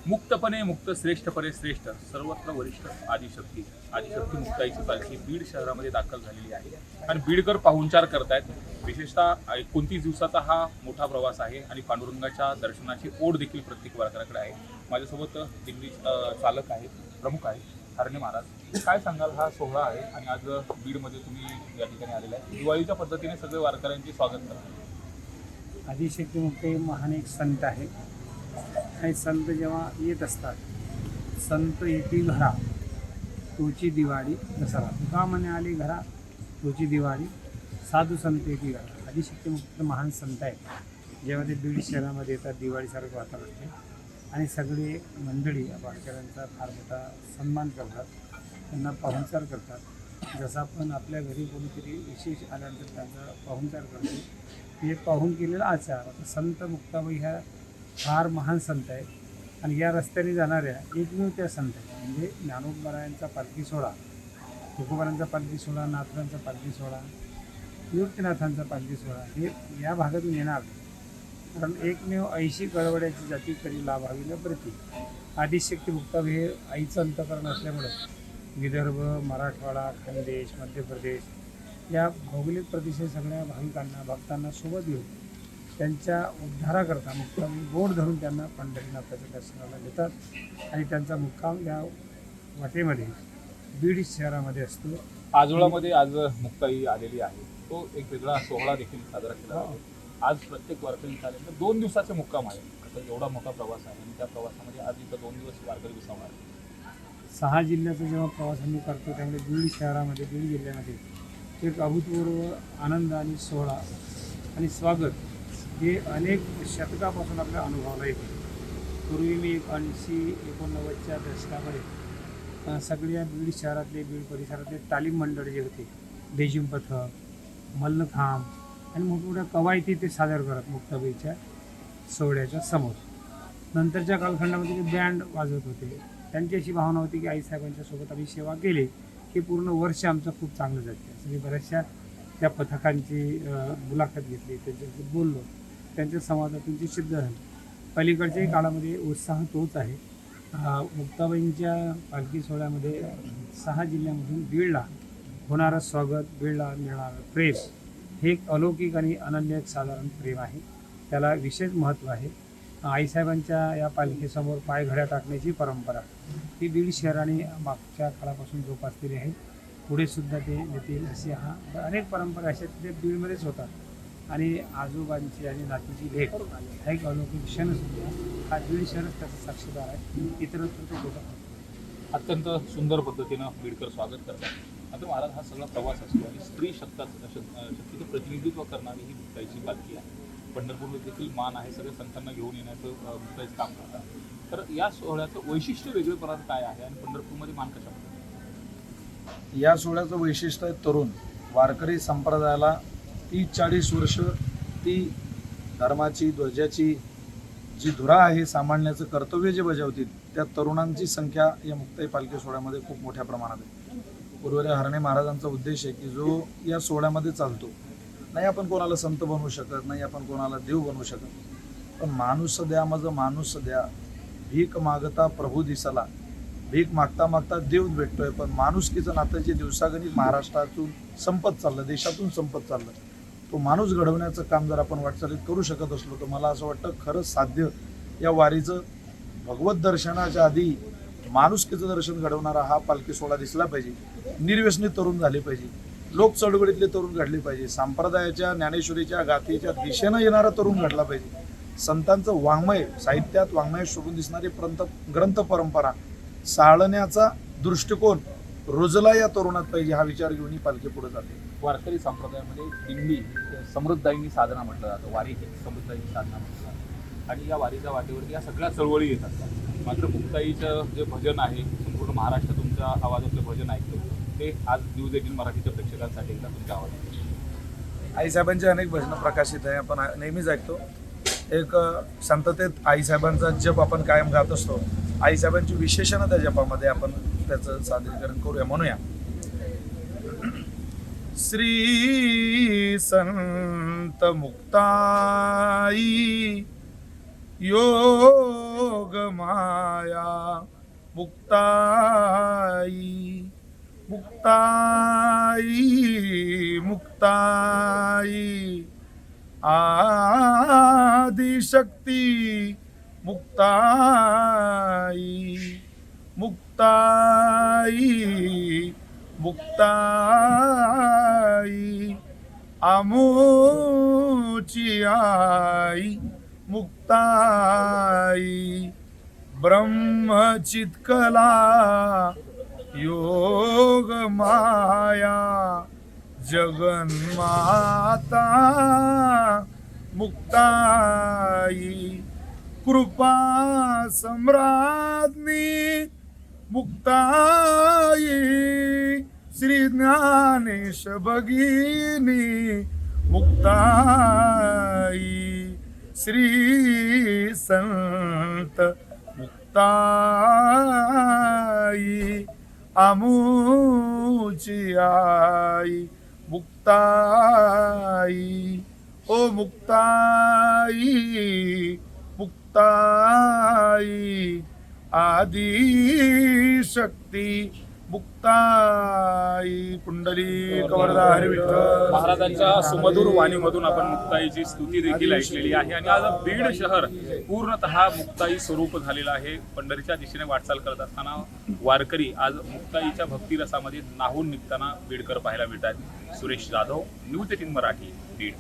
मुक्तपणे मुक्त, श्रेष्ठपणे श्रेष्ठ, सर्वत्र वरिष्ठ आदिशक्ती मुक्ताईची पालखी बीड शहरामध्ये दाखल झालेली आहे आणि बीडकर पाहुणचार करतायत. विशेषतः 29 दिवसाचा हा मोठा प्रवास आहे आणि पांडुरंगाच्या दर्शनाची ओढ देखील प्रत्येक वारकऱ्याकडे आहे. माझ्यासोबत दिंडी चालक आहे, प्रमुख आहे हरणे महाराज. काय सांगाल, हा सोहळा आहे आणि आज बीडमध्ये तुम्ही या ठिकाणी आलेला आहे. दिवाळीच्या पद्धतीने सगळे वारकऱ्यांचे स्वागत करतात. आदिशक्ती मुक्ताई महान एक संत आहे आणि संत जेव्हा येत असतात, संत येतील घरा तोची दिवाळी दसरा, तुका म्हणे आली घरा तोची दिवाळी, साधू संत येतील घरा. आदिशक्ती मुक्त महान संत आहे. जेव्हा ते बीड शहरामध्ये येतात, दिवाळीसारखं वातावरण असते आणि सगळे मंडळी या वारकऱ्यांचा फार मोठा सन्मान करतात, त्यांना पाहुणचार करतात. जसं आपण आपल्या घरी कोणीतरी विशेष आल्यानंतर त्यांचा पाहुणचार करतो, हे पाहून केलेला आचार. आता संत मुक्ताबाई ह्या फार महान संत आहेत आणि या रस्त्याने जाणाऱ्या एकमेव त्या संत आहेत. म्हणजे ज्ञानोबरायांचा पालखी सोहळा, तुकोबारांचा पालखी सोहळा, नाथरांचा पालखी सोहळा, निवृत्तीनाथांचा पालखी सोहळा हे या भागातून येणार. कारण एकमेव ऐशी कळवड्याची जाती करी लाभ हवीला प्रती. आदिशक्ती मुक्ताबाई हे आईचं अंतकरण असल्यामुळं विदर्भ, मराठवाडा, खानदेश, मध्य प्रदेश या भौगोलिक प्रदेशात सगळ्या भाविकांना भक्तांना सोबत घेऊन त्यांच्या उद्धाराकरता मुक्ताबाई बोट धरून त्यांना पंढरीनाथाच्या दर्शनाला देतात आणि त्यांचा मुक्काम या वाटेमध्ये बीड शहरामध्ये असतो. आजोळामध्ये आज मुक्ताई आलेली आहे, तो एक वेगळा सोहळा देखील साजरा केला जातो. आज प्रत्येक वारकरी आल्यानंतर 2 दिवसाचे मुक्काम आहे. आता एवढा मोठा प्रवास आहे आणि त्या प्रवासामध्ये आज इथं 2 दिवस वारकरी विसावणार. 6 जिल्ह्याचा जेव्हा प्रवास आम्ही करतो त्यामुळे बीड शहरामध्ये, बीड जिल्ह्यामध्ये एक अभूतपूर्व आनंद आणि सोहळा आणि स्वागत हे अनेक शतकापासून आपल्या अनुभवाला येते. पूर्वी मी 80-89च्या दशकामध्ये सगळ्या बीड शहरातले, बीड परिसरातले तालीम मंडळ जे होते, बेजिंग पथक, मल्लखांब आणि मोठमोठ्या कवायती ते सादर करत मुक्ताबाईच्या सोहळ्याच्या समोर. नंतरच्या कालखंडामध्ये ते बँड वाजवत होते. त्यांची अशी भावना होती की आईसाहेबांच्या सोबत आम्ही सेवा केली की पूर्ण वर्ष आमचं खूप चांगलं जाते. असं मी बऱ्याचशा त्या पथकांची मुलाखत घेतली, त्यांच्यासोबत बोललो, त्यांच्या संवादातून ते सिद्ध झालं. पलीकडच्याही काळामध्ये उत्साह तोच आहे. मुक्ताबाईंच्या पालखी सोहळ्यामध्ये 6 जिल्ह्यामधून बीडला होणारं स्वागत, बीडला मिळणारं प्रेम हे एक अलौकिक आणि अनन्य एक साधारण प्रेम आहे. त्याला विशेष महत्त्व आहे. आईसाहेबांच्या या पालखीसमोर पायघड्या टाकण्याची परंपरा ही बीड शहराने मागच्या काळापासून जोपासलेली आहे. पुढे सुद्धा ते नेतील असे अनेक परंपरा अशा ते बीडमध्येच होतात आणि आजोबांची आणि नातीची भेट हा एक अलौकिक क्षणसुद्धा हा बीड शहरच त्याचा साक्षीदार आहे. इतरत्र तो होता. अत्यंत सुंदर पद्धतीनं बीडकर स्वागत करतात. आता महाराज, हा सगळा प्रवास असतो आणि स्त्री शक्तीचं प्रतिनिधित्व करणारी ही मुक्ताईची पालखी आहे. पंढरपूरमध्ये देखील मान आहे, सगळ्या संतांना घेऊन येण्याचं मुक्ताईचं काम करतात. तर या सोहळ्याचं वैशिष्ट्य वेगळेपणाचं काय आहे आणि पंढरपूरमध्ये मान कशा पद्धतीने? या सोहळ्याचं वैशिष्ट्य आहे तरुण वारकरी संप्रदायाला 30-40 वर्ष ती धर्माची, ध्वजाची जी धुरा आहे सांभाळण्याचं कर्तव्य जे बजावतील, त्या तरुणांची संख्या या मुक्ताई पालखी सोहळ्यामध्ये खूप मोठ्या प्रमाणात आहे. पूर्वरे हरणे महाराजांचा उद्देश आहे की जो या सोहळ्यामध्ये चालतो, नाही आपण कोणाला संत बनवू शकत, नाही आपण कोणाला देव बनवू शकत, पण माणूस द्या माझं माणूस द्या, भीक मागता प्रभू दिसला, भीक मागता मागता देव भेटतोय. पण माणुसकीचं नातं जे दिवसागणिक महाराष्ट्रातून संपत चाललं, देशातून संपत चाललं, तो माणूस घडवण्याचं काम जर आपण वाटचालीत करू शकत असलो तर मला असं वाटतं खरंच साध्य या वारीचं भगवत दर्शनाच्या आधी माणुसकीचं दर्शन घडवणारा हा पालखी सोहळा दिसला पाहिजे. निर्व्यसनी तरुण झाले पाहिजे, लोक चळवळीतले तरुण घडले पाहिजे, संप्रदायाच्या ज्ञानेश्वरीच्या गाथेच्या दिशेनं येणारा तरुण घडला पाहिजे. संतांचं वाङ्मय, साहित्यात वाङ्मय शोभून दिसणारी ग्रंथ परंपरा साळण्याचा दृष्टिकोन रुजला या तरुणात पाहिजे, हा विचार घेऊन ही पालखी पुढे जाते. वारकरी संप्रदायामध्ये दिंडी समृद्धाईनी साधना म्हटलं जातं, वारी ही समृद्धाईनी साधना म्हटलं जातं आणि या वारीच्या वाटेवरती या सगळ्या चळवळी येत असतात. मात्र मुक्ताईचं जे भजन आहे, संपूर्ण महाराष्ट्र तुमच्या आवाजातलं भजन ऐकतो, ते आज न्यूज 18 मराठीच्या प्रेक्षकांसाठी एकदा तुमच्या आवाजात. आईसाहेबांचे अनेक भजनं प्रकाशित आहे, आपण नेहमीच ऐकतो. एक शांततेत आईसाहेबांचा जप आपण कायम गात असतो. आईसाहेबांची विशेषणं त्या जपामध्ये आपण त्याचं सादरीकरण करूया, म्हणूया. श्री संत मुक्ताई योग माया मुक्ताई मुक्ताई मुक्ताई आदिशक्ती मुक्ताई मुक्ताई मुक्ताई आमोची आई मुक्ताई ब्रह्मचित्कला योग माया जगन्माता मुक्ताई कृपा सम्राज्ञी मुक्ताई श्री ज्ञानेश भगिनी मुक्ताई श्री संत मुक्ताई आमुची आई मुक्ताई ओ मुक्ताई मुक्ताई आदि शक्ती मुक्ताई पुंडलिक वरदा हरी विठ्ठल. महाराजांच्या सुमधुर वाणीमधून आपण मुक्ताईची स्तुती देखील ऐकलेली आहे आणि आज बीड शहर पूर्णतः मुक्ताई स्वरूप झालेलं आहे. पंढरीच्या दिशेने वाटचाल करत असताना वारकरी आज मुक्ताईच्या भक्तिरसामध्ये नाहून निघताना बीडकर पाहायला मिळतात. सुरेश जाधव, न्यूज 18 मराठी, बीड.